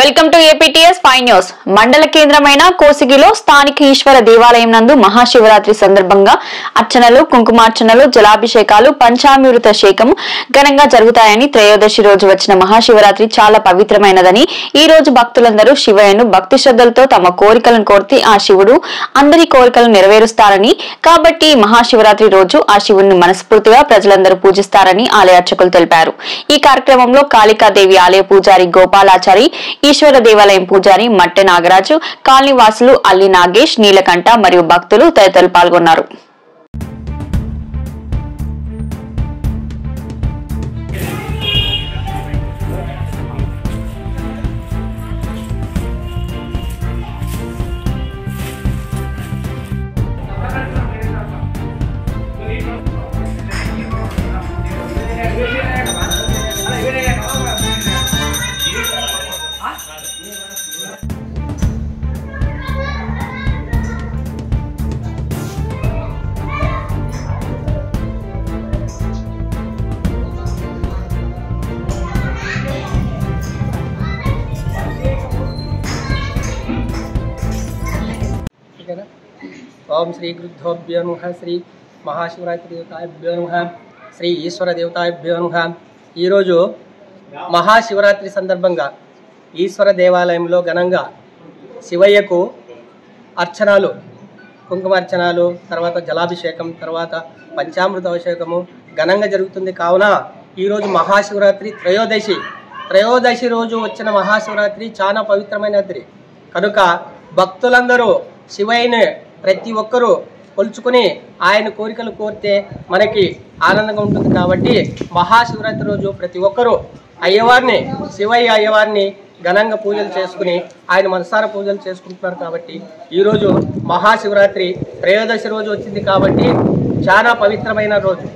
Welcome to APTS 5 news. మండల కేంద్రమైన కోసిగిలో స్థానిక ఈశ్వర దేవాలయం నందు మహాశివరాత్రి సందర్భంగా అర్చనలు, కుంకుమార్చనలు, జలాభిషేకాలు, పంచామృత అభిషేకం ఘనంగా జరుగుతాయని, త్రయోదశి రోజు వచ్చిన మహాశివరాత్రి చాలా పవిత్రమైనదని, ఈ రోజు భక్తులందరూ శివయ్యను భక్తి శ్రద్ధలతో తమ కోరికలను కోరితే ఆ శివుడు అందరి కోరికలను నెరవేరుస్తారని, కాబట్టి మహాశివరాత్రి రోజు ఆ శివుడిని మనస్ఫూర్తిగా ప్రజలందరూ పూజిస్తారని ఆలయ అర్చకులు తెలిపారు. ఈ కార్యక్రమంలో కాళికాదేవి ఆలయ పూజారి గోపాలాచారి, ఈశ్వర దేవాలయం పూజారి మట్టె నాగరాజు, కాలనీ వాసులు అల్లి నాగేష్, నీలకంఠ మరియు భక్తులు తదితరులు పాల్గొన్నారు. ओम श्री गुरुभ्यो नमः, श्री महाशिवरात्रि देवताभ्यो नमः, श्री ఈశ్వర దేవతాభ్యో నమః. ఈరోజు మహాశివరాత్రి సందర్భంగా ఈశ్వర దేవాలయంలో ఘనంగా శివయ్యకు అర్చనలు, కుంకుమార్చనలు, తర్వాత జలాభిషేకం, తర్వాత పంచామృత అభిషేకము ఘనంగా జరుగుతుంది. కావున ఈరోజు మహాశివరాత్రి త్రయోదశి రోజు వచ్చిన మహాశివరాత్రి చాలా పవిత్రమైనది కనుక భక్తులందరూ శివయ్యని ప్రతి ఒక్కరూ కొలుచుకుని ఆయన కోరికలు కోరితే మనకి ఆనందంగా ఉంటుంది. కాబట్టి మహాశివరాత్రి రోజు ప్రతి ఒక్కరూ శివయ్య అయ్యవారిని ఘనంగా పూజలు చేసుకుని ఆయన మనసార పూజలు చేసుకుంటున్నారు. కాబట్టి ఈరోజు మహాశివరాత్రి త్రయోదశి రోజు వచ్చింది కాబట్టి చాలా పవిత్రమైన రోజు.